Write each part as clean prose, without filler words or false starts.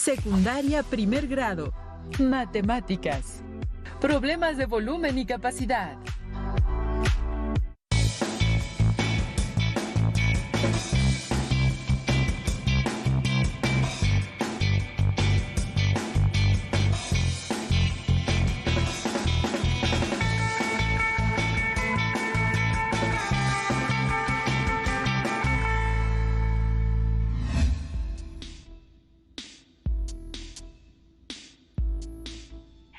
Secundaria primer grado. Matemáticas. Problemas de volumen y capacidad.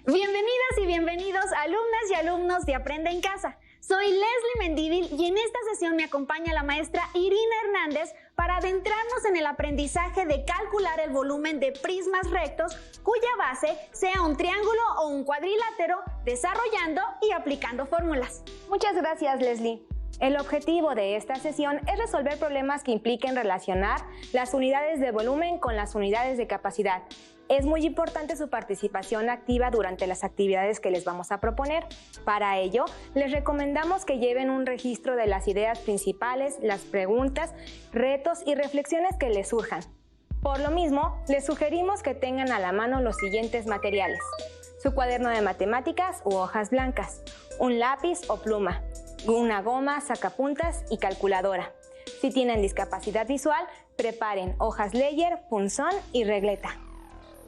Bienvenidas y bienvenidos alumnas y alumnos de Aprende en Casa. Soy Leslie Mendívil y en esta sesión me acompaña la maestra Irina Hernández para adentrarnos en el aprendizaje de calcular el volumen de prismas rectos cuya base sea un triángulo o un cuadrilátero, desarrollando y aplicando fórmulas. Muchas gracias, Leslie. El objetivo de esta sesión es resolver problemas que impliquen relacionar las unidades de volumen con las unidades de capacidad. Es muy importante su participación activa durante las actividades que les vamos a proponer. Para ello, les recomendamos que lleven un registro de las ideas principales, las preguntas, retos y reflexiones que les surjan. Por lo mismo, les sugerimos que tengan a la mano los siguientes materiales: su cuaderno de matemáticas u hojas blancas, un lápiz o pluma, una goma, sacapuntas y calculadora. Si tienen discapacidad visual, preparen hojas Leyer, punzón y regleta.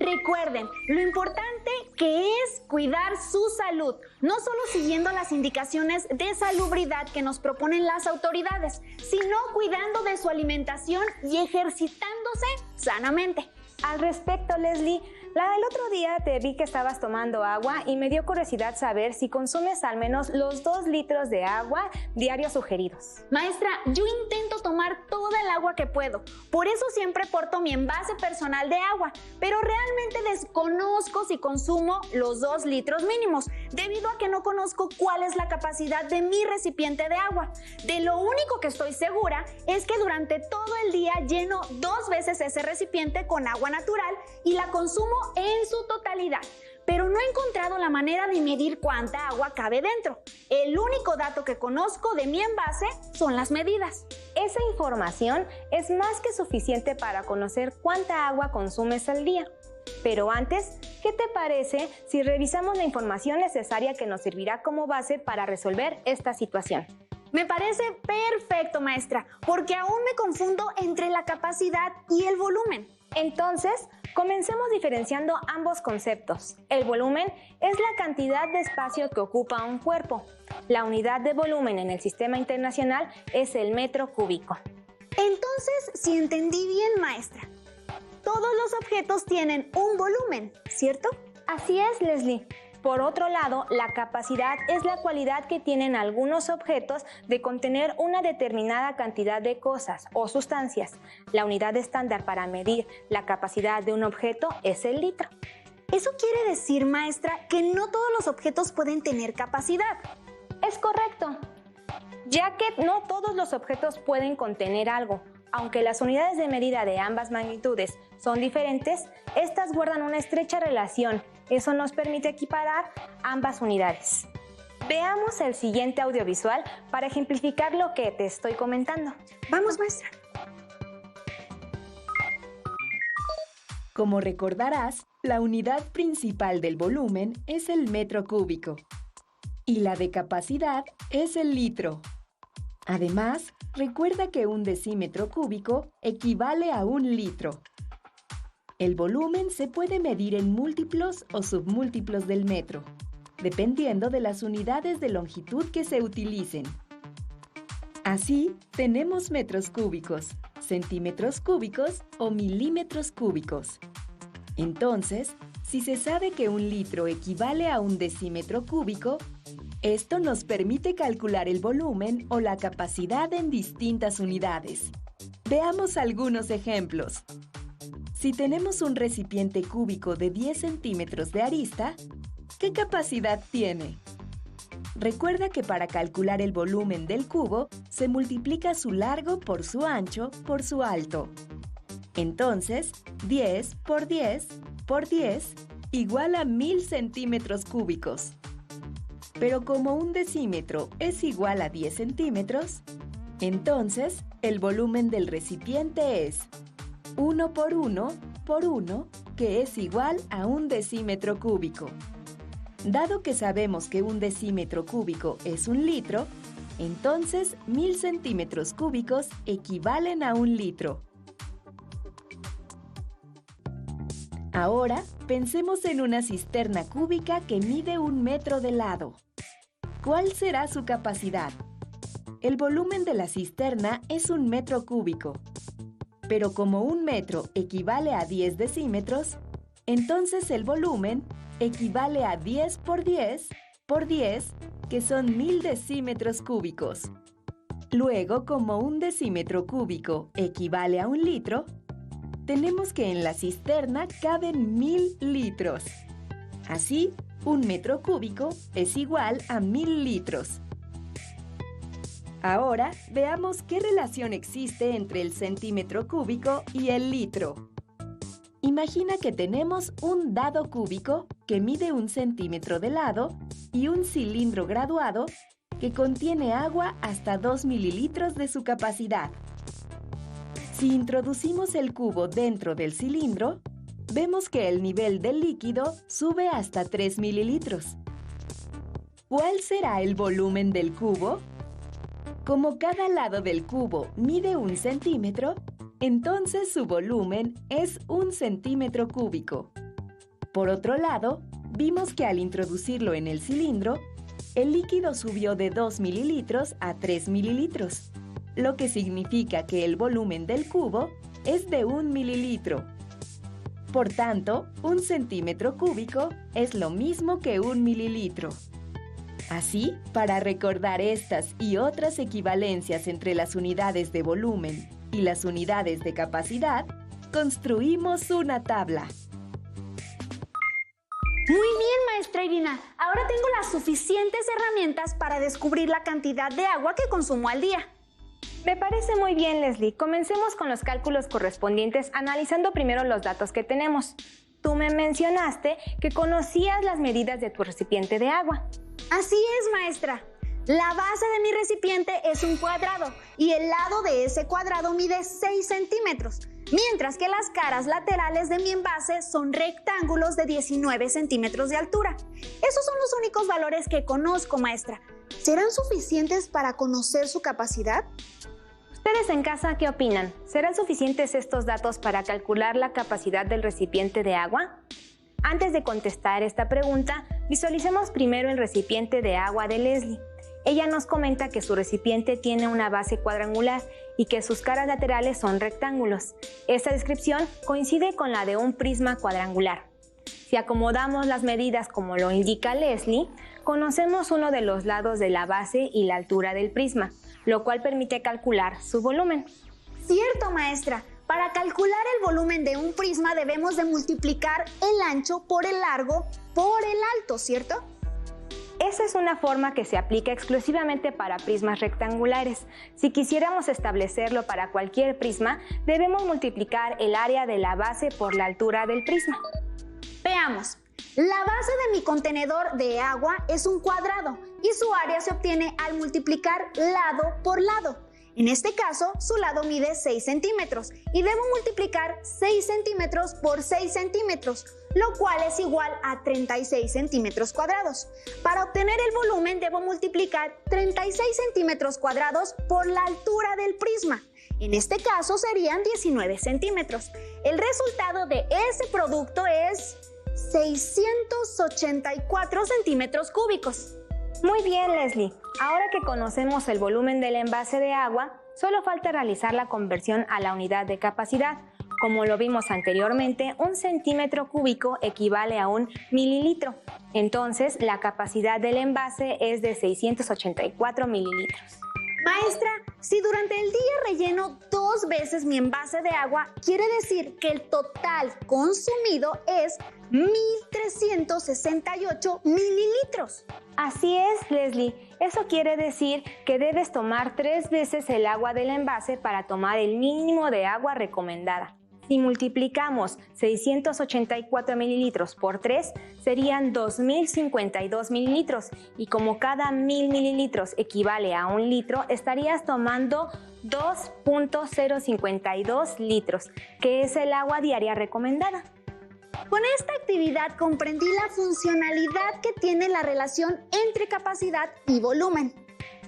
Recuerden, lo importante que es cuidar su salud, no solo siguiendo las indicaciones de salubridad que nos proponen las autoridades, sino cuidando de su alimentación y ejercitándose sanamente. Al respecto, Leslie, la del otro día te vi que estabas tomando agua y me dio curiosidad saber si consumes al menos los 2 litros de agua diarios sugeridos. Maestra, yo intento tomar toda el agua que puedo, por eso siempre porto mi envase personal de agua, pero realmente desconozco si consumo los 2 litros mínimos, debido a que no conozco cuál es la capacidad de mi recipiente de agua. De lo único que estoy segura es que durante todo el día lleno 2 veces ese recipiente con agua natural y la consumo en su totalidad, pero no he encontrado la manera de medir cuánta agua cabe dentro. El único dato que conozco de mi envase son las medidas. Esa información es más que suficiente para conocer cuánta agua consumes al día. Pero antes, ¿qué te parece si revisamos la información necesaria que nos servirá como base para resolver esta situación? Me parece perfecto, maestra, porque aún me confundo entre la capacidad y el volumen. Entonces, comencemos diferenciando ambos conceptos. El volumen es la cantidad de espacio que ocupa un cuerpo. La unidad de volumen en el Sistema Internacional es el metro cúbico. Entonces, si entendí bien, maestra, todos los objetos tienen un volumen, ¿cierto? Así es, Leslie. Por otro lado, la capacidad es la cualidad que tienen algunos objetos de contener una determinada cantidad de cosas o sustancias. La unidad estándar para medir la capacidad de un objeto es el litro. ¿Eso quiere decir, maestra, que no todos los objetos pueden tener capacidad? Es correcto, ya que no todos los objetos pueden contener algo. Aunque las unidades de medida de ambas magnitudes son diferentes, estas guardan una estrecha relación. Eso nos permite equiparar ambas unidades. Veamos el siguiente audiovisual para ejemplificar lo que te estoy comentando. Vamos, maestra. Como recordarás, la unidad principal del volumen es el metro cúbico y la de capacidad es el litro. Además, recuerda que un decímetro cúbico equivale a 1 litro. El volumen se puede medir en múltiplos o submúltiplos del metro, dependiendo de las unidades de longitud que se utilicen. Así, tenemos metros cúbicos, centímetros cúbicos o milímetros cúbicos. Entonces, si se sabe que 1 litro equivale a 1 decímetro cúbico, esto nos permite calcular el volumen o la capacidad en distintas unidades. Veamos algunos ejemplos. Si tenemos un recipiente cúbico de 10 centímetros de arista, ¿qué capacidad tiene? Recuerda que para calcular el volumen del cubo, se multiplica su largo por su ancho por su alto. Entonces, 10 por 10 por 10 igual a 1000 centímetros cúbicos. Pero como un decímetro es igual a 10 centímetros, entonces el volumen del recipiente es 1 por 1 por 1 que es igual a un decímetro cúbico. Dado que sabemos que un decímetro cúbico es un litro, entonces 1000 centímetros cúbicos equivalen a un litro. Ahora, pensemos en una cisterna cúbica que mide 1 metro de lado. ¿Cuál será su capacidad? El volumen de la cisterna es 1 metro cúbico, pero como 1 metro equivale a 10 decímetros, entonces el volumen equivale a 10 por 10 por 10, que son 1000 decímetros cúbicos. Luego, como 1 decímetro cúbico equivale a 1 litro, tenemos que en la cisterna caben 1000 litros. Así, 1 metro cúbico es igual a 1000 litros. Ahora, veamos qué relación existe entre el centímetro cúbico y el litro. Imagina que tenemos un dado cúbico que mide 1 centímetro de lado y un cilindro graduado que contiene agua hasta 2 mililitros de su capacidad. Si introducimos el cubo dentro del cilindro, vemos que el nivel del líquido sube hasta 3 mililitros. ¿Cuál será el volumen del cubo? Como cada lado del cubo mide 1 centímetro, entonces su volumen es 1 centímetro cúbico. Por otro lado, vimos que al introducirlo en el cilindro, el líquido subió de 2 mililitros a 3 mililitros, lo que significa que el volumen del cubo es de 1 mililitro. Por tanto, 1 centímetro cúbico es lo mismo que 1 mililitro. Así, para recordar estas y otras equivalencias entre las unidades de volumen y las unidades de capacidad, construimos una tabla. Muy bien, maestra Irina. Ahora tengo las suficientes herramientas para descubrir la cantidad de agua que consumo al día. Me parece muy bien, Leslie. Comencemos con los cálculos correspondientes analizando primero los datos que tenemos. Tú me mencionaste que conocías las medidas de tu recipiente de agua. Así es, maestra. La base de mi recipiente es un cuadrado y el lado de ese cuadrado mide 6 centímetros, mientras que las caras laterales de mi envase son rectángulos de 19 centímetros de altura. Esos son los únicos valores que conozco, maestra. ¿Serán suficientes para conocer su capacidad? ¿Ustedes en casa qué opinan? ¿Serán suficientes estos datos para calcular la capacidad del recipiente de agua? Antes de contestar esta pregunta, visualicemos primero el recipiente de agua de Leslie. Ella nos comenta que su recipiente tiene una base cuadrangular y que sus caras laterales son rectángulos. Esta descripción coincide con la de un prisma cuadrangular. Si acomodamos las medidas como lo indica Leslie, conocemos uno de los lados de la base y la altura del prisma, lo cual permite calcular su volumen. Cierto, maestra. Para calcular el volumen de un prisma debemos de multiplicar el ancho por el largo por el alto, ¿cierto? Esa es una forma que se aplica exclusivamente para prismas rectangulares. Si quisiéramos establecerlo para cualquier prisma, debemos multiplicar el área de la base por la altura del prisma. Veamos. La base de mi contenedor de agua es un cuadrado y su área se obtiene al multiplicar lado por lado. En este caso, su lado mide 6 centímetros y debo multiplicar 6 centímetros por 6 centímetros, lo cual es igual a 36 centímetros cuadrados. Para obtener el volumen debo multiplicar 36 centímetros cuadrados por la altura del prisma. En este caso serían 19 centímetros. El resultado de ese producto es 684 centímetros cúbicos. Muy bien, Leslie. Ahora que conocemos el volumen del envase de agua, solo falta realizar la conversión a la unidad de capacidad. Como lo vimos anteriormente, 1 centímetro cúbico equivale a 1 mililitro. Entonces, la capacidad del envase es de 684 mililitros. Maestra, si durante el día relleno 2 veces mi envase de agua, quiere decir que el total consumido es 1.368 mililitros. Así es, Leslie. Eso quiere decir que debes tomar 3 veces el agua del envase para tomar el mínimo de agua recomendada. Si multiplicamos 684 mililitros por 3, serían 2.052 mililitros. Y como cada 1.000 mililitros equivale a 1 litro, estarías tomando 2.052 litros, que es el agua diaria recomendada. Con esta actividad comprendí la funcionalidad que tiene la relación entre capacidad y volumen.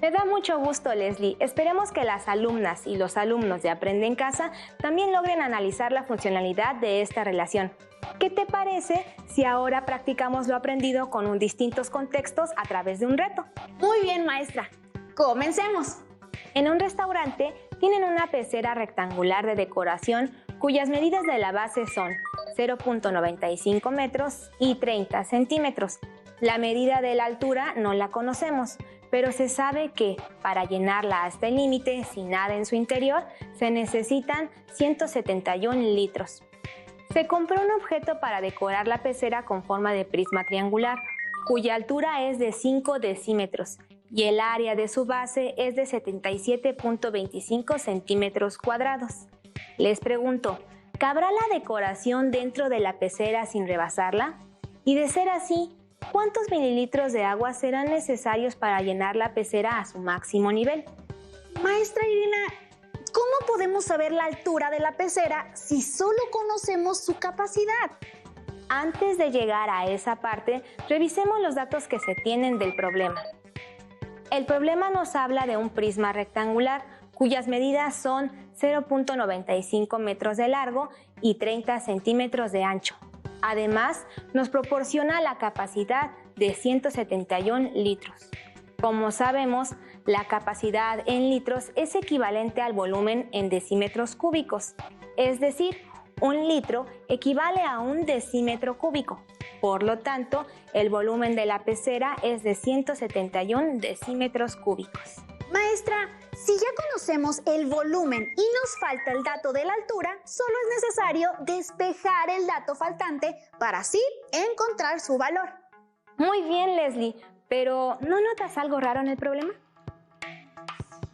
Me da mucho gusto, Leslie. Esperemos que las alumnas y los alumnos de Aprende en Casa también logren analizar la funcionalidad de esta relación. ¿Qué te parece si ahora practicamos lo aprendido con distintos contextos a través de un reto? Muy bien, maestra. Comencemos. En un restaurante tienen una pecera rectangular de decoración cuyas medidas de la base son 0.95 metros y 30 centímetros. La medida de la altura no la conocemos, pero se sabe que para llenarla hasta el límite sin nada en su interior se necesitan 171 litros. Se compró un objeto para decorar la pecera con forma de prisma triangular, cuya altura es de 5 decímetros y el área de su base es de 77.25 centímetros cuadrados. Les pregunto, ¿cabrá la decoración dentro de la pecera sin rebasarla? Y de ser así, ¿cuántos mililitros de agua serán necesarios para llenar la pecera a su máximo nivel? Maestra Irina, ¿cómo podemos saber la altura de la pecera si solo conocemos su capacidad? Antes de llegar a esa parte, revisemos los datos que se tienen del problema. El problema nos habla de un prisma rectangular cuyas medidas son 0.95 metros de largo y 30 centímetros de ancho. Además, nos proporciona la capacidad de 171 litros. Como sabemos, la capacidad en litros es equivalente al volumen en decímetros cúbicos, es decir, un litro equivale a un decímetro cúbico. Por lo tanto, el volumen de la pecera es de 171 decímetros cúbicos. Maestra, si ya conocemos el volumen y nos falta el dato de la altura, solo es necesario despejar el dato faltante para así encontrar su valor. Muy bien, Leslie, pero ¿no notas algo raro en el problema?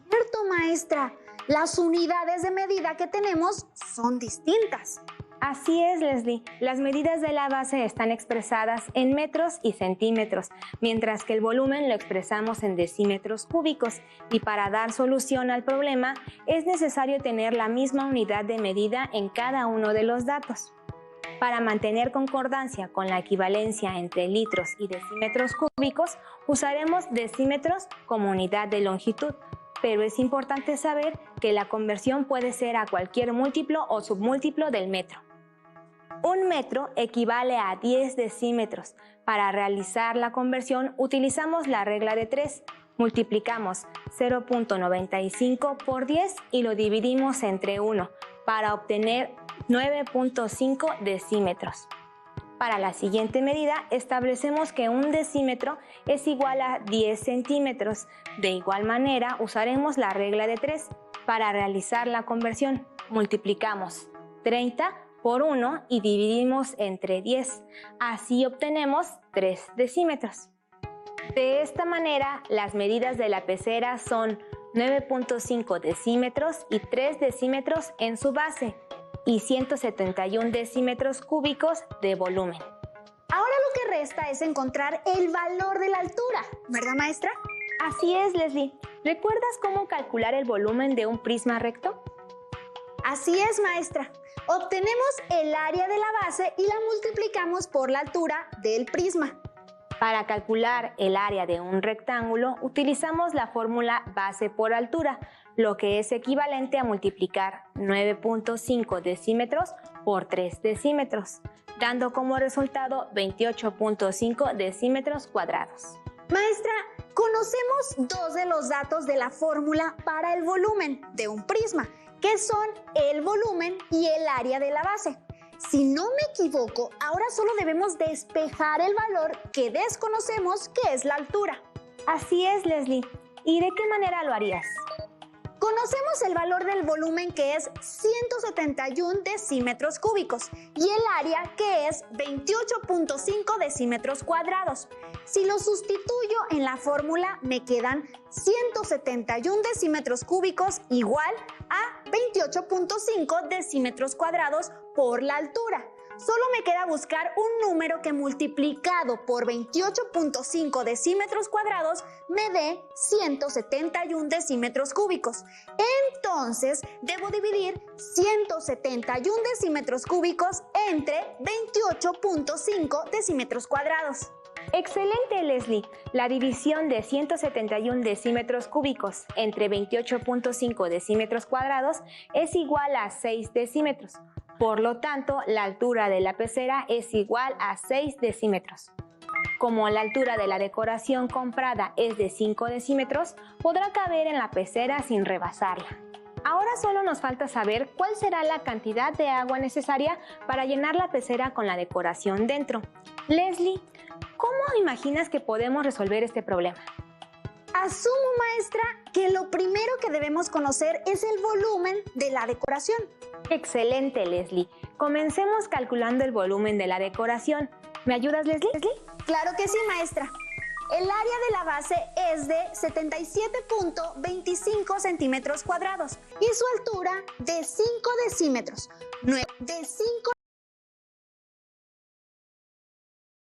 Cierto, maestra. Las unidades de medida que tenemos son distintas. Así es, Leslie. Las medidas de la base están expresadas en metros y centímetros, mientras que el volumen lo expresamos en decímetros cúbicos. Y para dar solución al problema, es necesario tener la misma unidad de medida en cada uno de los datos. Para mantener concordancia con la equivalencia entre litros y decímetros cúbicos, usaremos decímetros como unidad de longitud. Pero es importante saber que la conversión puede ser a cualquier múltiplo o submúltiplo del metro. Un metro equivale a 10 decímetros. Para realizar la conversión utilizamos la regla de 3. Multiplicamos 0.95 por 10 y lo dividimos entre 1 para obtener 9.5 decímetros. Para la siguiente medida, establecemos que un decímetro es igual a 10 centímetros. De igual manera, usaremos la regla de 3. Para realizar la conversión, multiplicamos 30 por 1 y dividimos entre 10. Así obtenemos 3 decímetros. De esta manera, las medidas de la pecera son 9.5 decímetros y 3 decímetros en su base, y 171 decímetros cúbicos de volumen. Ahora lo que resta es encontrar el valor de la altura, ¿verdad, maestra? Así es, Leslie. ¿Recuerdas cómo calcular el volumen de un prisma recto? Así es, maestra. Obtenemos el área de la base y la multiplicamos por la altura del prisma. Para calcular el área de un rectángulo, utilizamos la fórmula base por altura, lo que es equivalente a multiplicar 9.5 decímetros por 3 decímetros, dando como resultado 28.5 decímetros cuadrados. Maestra, conocemos dos de los datos de la fórmula para el volumen de un prisma, que son el volumen y el área de la base. Si no me equivoco, ahora solo debemos despejar el valor que desconocemos, que es la altura. Así es, Leslie. ¿Y de qué manera lo harías? Conocemos el valor del volumen, que es 171 decímetros cúbicos, y el área, que es 28.5 decímetros cuadrados. Si lo sustituyo en la fórmula, me quedan 171 decímetros cúbicos igual a 28.5 decímetros cuadrados por la altura. solo me queda buscar un número que multiplicado por 28.5 decímetros cuadrados me dé 171 decímetros cúbicos. Entonces, debo dividir 171 decímetros cúbicos entre 28.5 decímetros cuadrados. Excelente, Leslie. La división de 171 decímetros cúbicos entre 28.5 decímetros cuadrados es igual a 6 decímetros. Por lo tanto, la altura de la pecera es igual a 6 decímetros. Como la altura de la decoración comprada es de 5 decímetros, podrá caber en la pecera sin rebasarla. Ahora solo nos falta saber cuál será la cantidad de agua necesaria para llenar la pecera con la decoración dentro. Leslie, ¿cómo imaginas que podemos resolver este problema? Asumo, maestra, que lo primero que debemos conocer es el volumen de la decoración. Excelente, Leslie. Comencemos calculando el volumen de la decoración. ¿Me ayudas, Leslie? Claro que sí, maestra. El área de la base es de 77.25 centímetros cuadrados y su altura de 5 decímetros.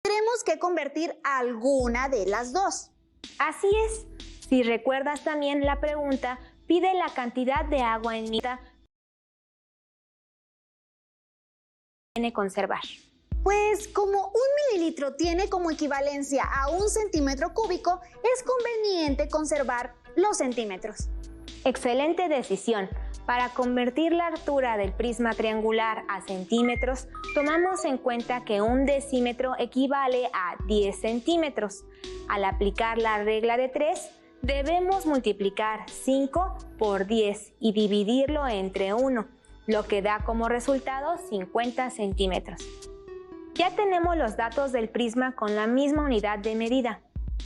Tendremos que convertir alguna de las dos. Así es. Si recuerdas también la pregunta, pide la cantidad de agua en mililitros que tiene que conservar. Pues como un mililitro tiene como equivalencia a un centímetro cúbico, es conveniente conservar los centímetros. Excelente decisión. Para convertir la altura del prisma triangular a centímetros, tomamos en cuenta que un decímetro equivale a 10 centímetros. Al aplicar la regla de 3, debemos multiplicar 5 por 10 y dividirlo entre 1, lo que da como resultado 50 centímetros. Ya tenemos los datos del prisma con la misma unidad de medida.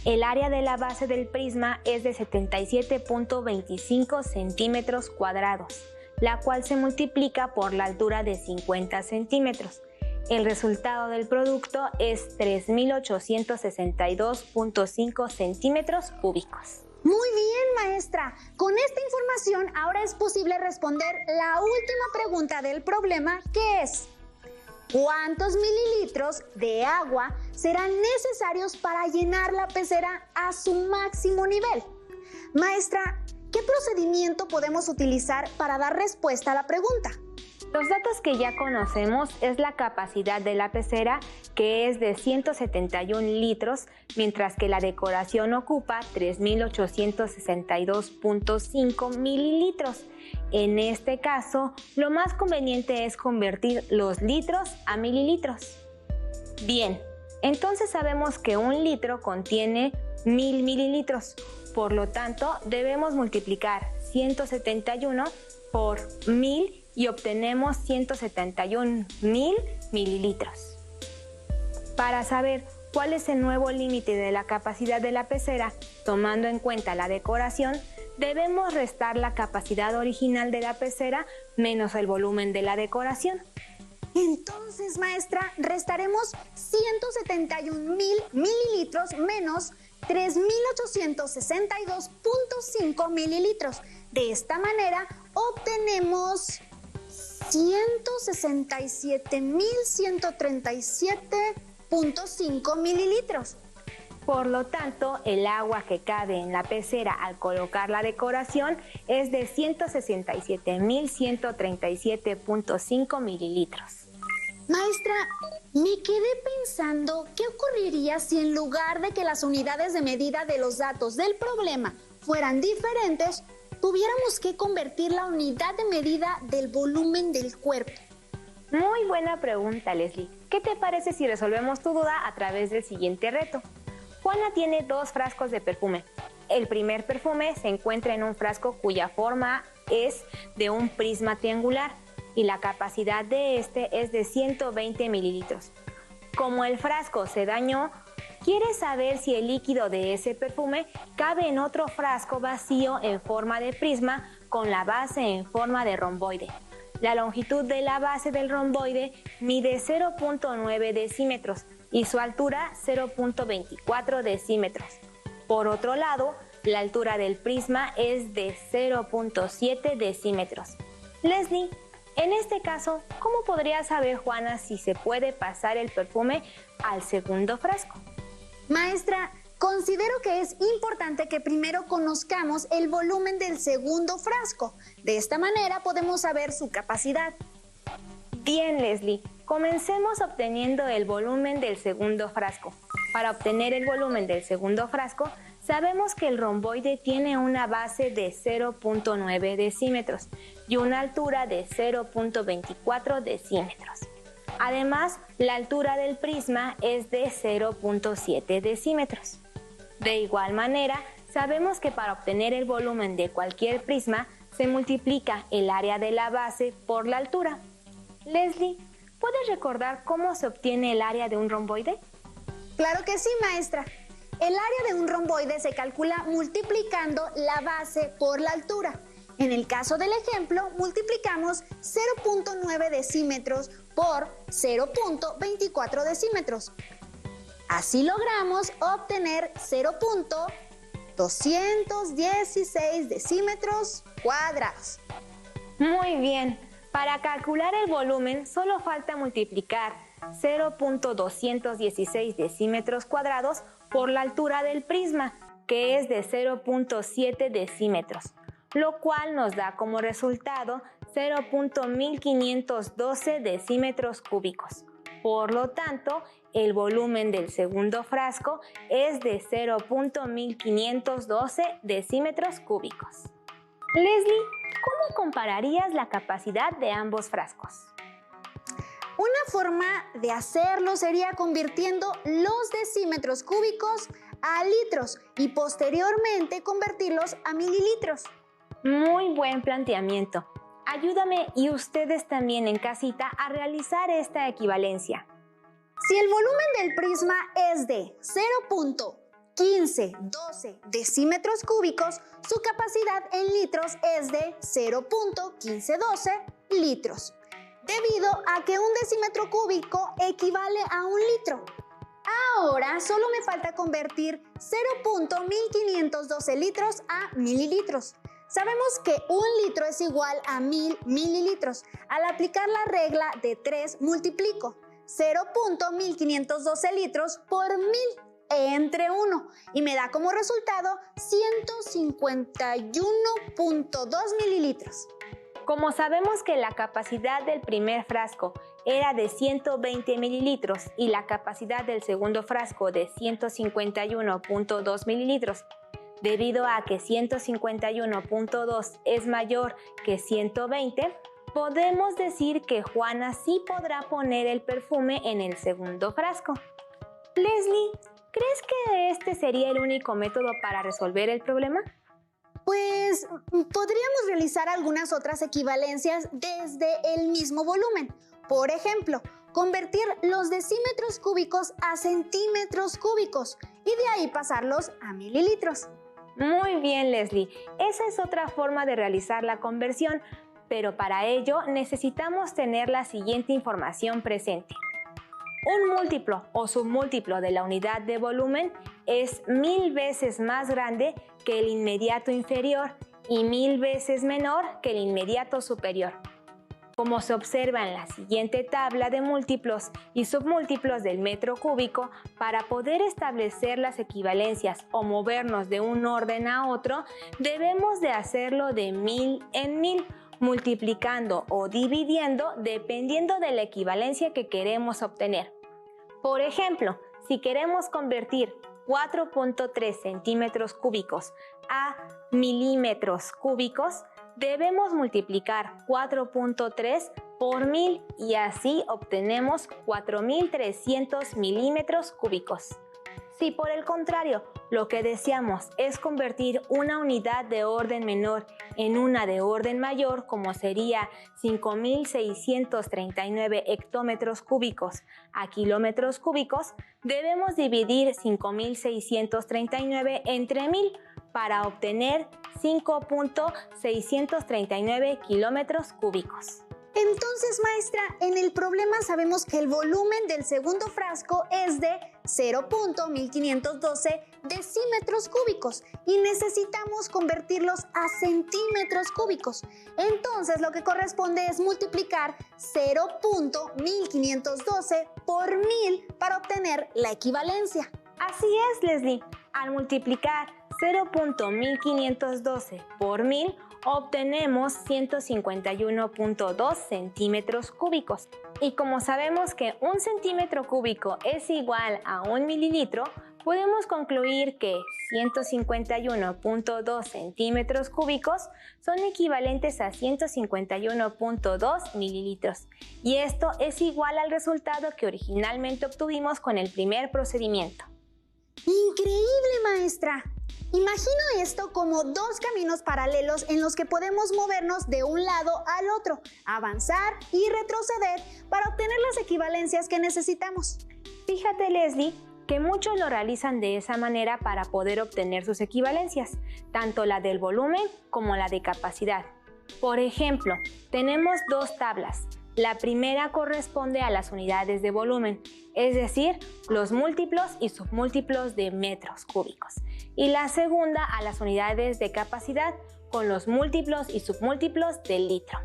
El área de la base del prisma es de 77.25 centímetros cuadrados, la cual se multiplica por la altura de 50 centímetros. El resultado del producto es 3.862.5 centímetros cúbicos. Muy bien, maestra. Con esta información ahora es posible responder la última pregunta del problema, que es: ¿cuántos mililitros de agua serán necesarios para llenar la pecera a su máximo nivel? Maestra, ¿qué procedimiento podemos utilizar para dar respuesta a la pregunta? Los datos que ya conocemos es la capacidad de la pecera, que es de 171 litros, mientras que la decoración ocupa 3.862.5 mililitros. En este caso, lo más conveniente es convertir los litros a mililitros. Bien, entonces sabemos que un litro contiene 1000 mililitros. Por lo tanto, debemos multiplicar 171 por 1000 y obtenemos 171.000 mililitros. Para saber cuál es el nuevo límite de la capacidad de la pecera, tomando en cuenta la decoración, debemos restar la capacidad original de la pecera menos el volumen de la decoración. Entonces, maestra, restaremos 171.000 mililitros menos 3.862.5 mililitros. De esta manera obtenemos 167.137.5 mililitros. Por lo tanto, el agua que cabe en la pecera al colocar la decoración es de 167.137.5 mililitros. Maestra, me quedé pensando, ¿qué ocurriría si en lugar de que las unidades de medida de los datos del problema fueran diferentes, tuviéramos que convertir la unidad de medida del volumen del cuerpo? Muy buena pregunta, Leslie. ¿Qué te parece si resolvemos tu duda a través del siguiente reto? Juana tiene 2 frascos de perfume. El primer perfume se encuentra en un frasco cuya forma es de un prisma triangular y la capacidad de este es de 120 mililitros. Como el frasco se dañó, quiere saber si el líquido de ese perfume cabe en otro frasco vacío en forma de prisma con la base en forma de romboide. La longitud de la base del romboide mide 0.9 decímetros y su altura 0.24 decímetros. Por otro lado, la altura del prisma es de 0.7 decímetros. Leslie, En este caso, ¿cómo podría saber Juana si se puede pasar el perfume al segundo frasco? Maestra, considero que es importante que primero conozcamos el volumen del segundo frasco. De esta manera podemos saber su capacidad. Bien, Leslie, comencemos obteniendo el volumen del segundo frasco. Para obtener el volumen del segundo frasco, sabemos que el romboide tiene una base de 0.9 decímetros y una altura de 0.24 decímetros. Además, la altura del prisma es de 0.7 decímetros. De igual manera, sabemos que para obtener el volumen de cualquier prisma se multiplica el área de la base por la altura. Leslie, ¿puedes recordar cómo se obtiene el área de un romboide? Claro que sí, maestra. El área de un romboide se calcula multiplicando la base por la altura. En el caso del ejemplo, multiplicamos 0.9 decímetros por 0.24 decímetros. Así logramos obtener 0.216 decímetros cuadrados. Muy bien. Para calcular el volumen solo falta multiplicar 0.216 decímetros cuadrados por la altura del prisma, que es de 0.7 decímetros, lo cual nos da como resultado 0.1512 decímetros cúbicos. Por lo tanto, el volumen del segundo frasco es de 0.1512 decímetros cúbicos. Leslie, ¿cómo compararías la capacidad de ambos frascos? Una forma de hacerlo sería convirtiendo los decímetros cúbicos a litros y posteriormente convertirlos a mililitros. Muy buen planteamiento. Ayúdame y ustedes también en casita a realizar esta equivalencia. Si el volumen del prisma es de 0.1512 decímetros cúbicos, su capacidad en litros es de 0.1512 litros, debido a que un decímetro cúbico equivale a un litro. Ahora solo me falta convertir 0.1512 litros a mililitros. Sabemos que un litro es igual a 1000 mililitros. Al aplicar la regla de 3, multiplico 0.1512 litros por 1000 entre 1 y me da como resultado 151.2 mililitros. Como sabemos que la capacidad del primer frasco era de 120 mililitros y la capacidad del segundo frasco de 151.2 mililitros, debido a que 151.2 es mayor que 120, podemos decir que Juana sí podrá poner el perfume en el segundo frasco. Leslie, ¿crees que este sería el único método para resolver el problema? Pues podríamos realizar algunas otras equivalencias desde el mismo volumen. Por ejemplo, convertir los decímetros cúbicos a centímetros cúbicos y de ahí pasarlos a mililitros. Muy bien, Leslie. Esa es otra forma de realizar la conversión, pero para ello necesitamos tener la siguiente información presente. Un múltiplo o submúltiplo de la unidad de volumen es 1000 veces más grande que el inmediato inferior y 1000 veces menor que el inmediato superior. Como se observa en la siguiente tabla de múltiplos y submúltiplos del metro cúbico, para poder establecer las equivalencias o movernos de un orden a otro, debemos de hacerlo de 1000 en 1000, multiplicando o dividiendo dependiendo de la equivalencia que queremos obtener. Por ejemplo, si queremos convertir 4.3 centímetros cúbicos a milímetros cúbicos, debemos multiplicar 4.3 por 1000 y así obtenemos 4300 milímetros cúbicos. Si por el contrario lo que deseamos es convertir una unidad de orden menor en una de orden mayor, como sería 5639 hectómetros cúbicos a kilómetros cúbicos, debemos dividir 5639 entre 1000 para obtener 5.639 kilómetros cúbicos. Entonces, maestra, en el problema sabemos que el volumen del segundo frasco es de 0.1512 decímetros cúbicos y necesitamos convertirlos a centímetros cúbicos. Entonces, lo que corresponde es multiplicar 0.1512 por 1000 para obtener la equivalencia. Así es, Leslie. Al multiplicar 0.1512 por 1000, obtenemos 151.2 centímetros cúbicos. Y como sabemos que un centímetro cúbico es igual a un mililitro, podemos concluir que 151.2 centímetros cúbicos son equivalentes a 151.2 mililitros. Y esto es igual al resultado que originalmente obtuvimos con el primer procedimiento. ¡Increíble, maestra! Imagino esto como dos caminos paralelos en los que podemos movernos de un lado al otro, avanzar y retroceder para obtener las equivalencias que necesitamos. Fíjate, Leslie, que muchos lo realizan de esa manera para poder obtener sus equivalencias, tanto la del volumen como la de capacidad. Por ejemplo, tenemos dos tablas. La primera corresponde a las unidades de volumen, es decir, los múltiplos y submúltiplos de metros cúbicos. Y la segunda a las unidades de capacidad, con los múltiplos y submúltiplos del litro.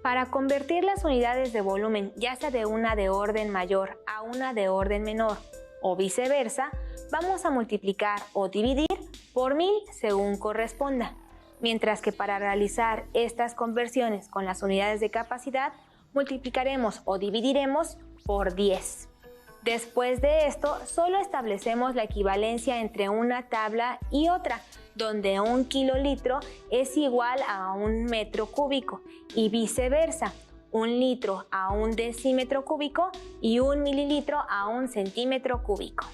Para convertir las unidades de volumen, ya sea de una de orden mayor a una de orden menor o viceversa, vamos a multiplicar o dividir por 1000 según corresponda. Mientras que para realizar estas conversiones con las unidades de capacidad, multiplicaremos o dividiremos por 10. Después de esto, solo establecemos la equivalencia entre una tabla y otra, donde un kilolitro es igual a un metro cúbico y viceversa, un litro a un decímetro cúbico y un mililitro a un centímetro cúbico.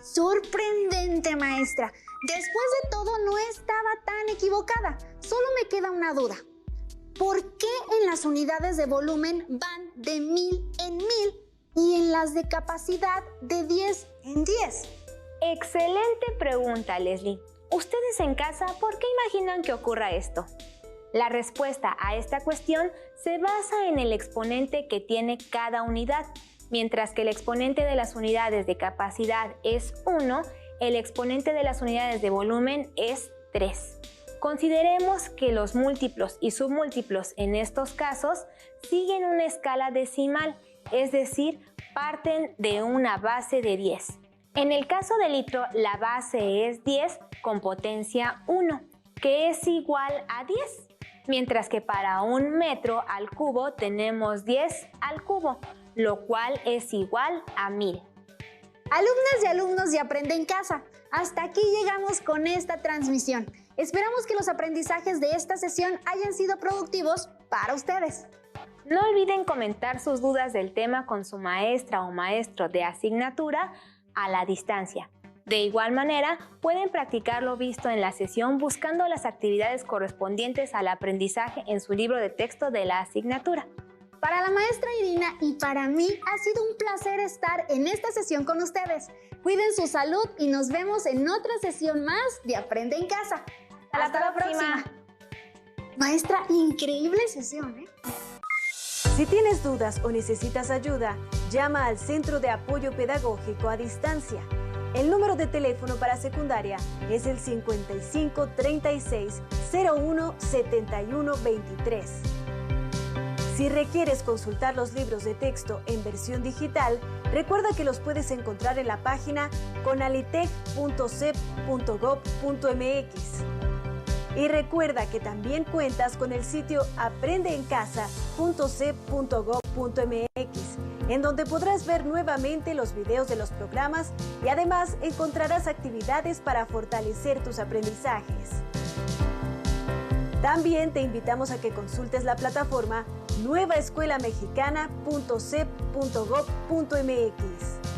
¡Sorprendente, maestra! Después de todo, no estaba tan equivocada. Solo me queda una duda. ¿Por qué en las unidades de volumen van de 1000 en 1000 y en las de capacidad de 10 en 10? Excelente pregunta, Leslie. Ustedes en casa, ¿por qué imaginan que ocurra esto? La respuesta a esta cuestión se basa en el exponente que tiene cada unidad. Mientras que el exponente de las unidades de capacidad es 1, el exponente de las unidades de volumen es 3. Consideremos que los múltiplos y submúltiplos en estos casos siguen una escala decimal, es decir, parten de una base de 10. En el caso del litro, la base es 10 con potencia 1, que es igual a 10, mientras que para un metro al cubo tenemos 10 al cubo, lo cual es igual a 1000. Alumnas y alumnos de Aprende en Casa, hasta aquí llegamos con esta transmisión. Esperamos que los aprendizajes de esta sesión hayan sido productivos para ustedes. No olviden comentar sus dudas del tema con su maestra o maestro de asignatura a la distancia. De igual manera, pueden practicar lo visto en la sesión buscando las actividades correspondientes al aprendizaje en su libro de texto de la asignatura. Para la maestra Irina y para mí ha sido un placer estar en esta sesión con ustedes. Cuiden su salud y nos vemos en otra sesión más de Aprende en Casa. Hasta la próxima. Maestra, increíble sesión, ¿eh? Si tienes dudas o necesitas ayuda, llama al Centro de Apoyo Pedagógico a Distancia. El número de teléfono para secundaria es el 55 36 01 71 23. Si requieres consultar los libros de texto en versión digital, recuerda que los puedes encontrar en la página conalitec.cep.gov.mx. Y recuerda que también cuentas con el sitio aprendeencasa.cep.gov.mx, en donde podrás ver nuevamente los videos de los programas y además encontrarás actividades para fortalecer tus aprendizajes. También te invitamos a que consultes la plataforma nuevaescuelamexicana.cep.gov.mx.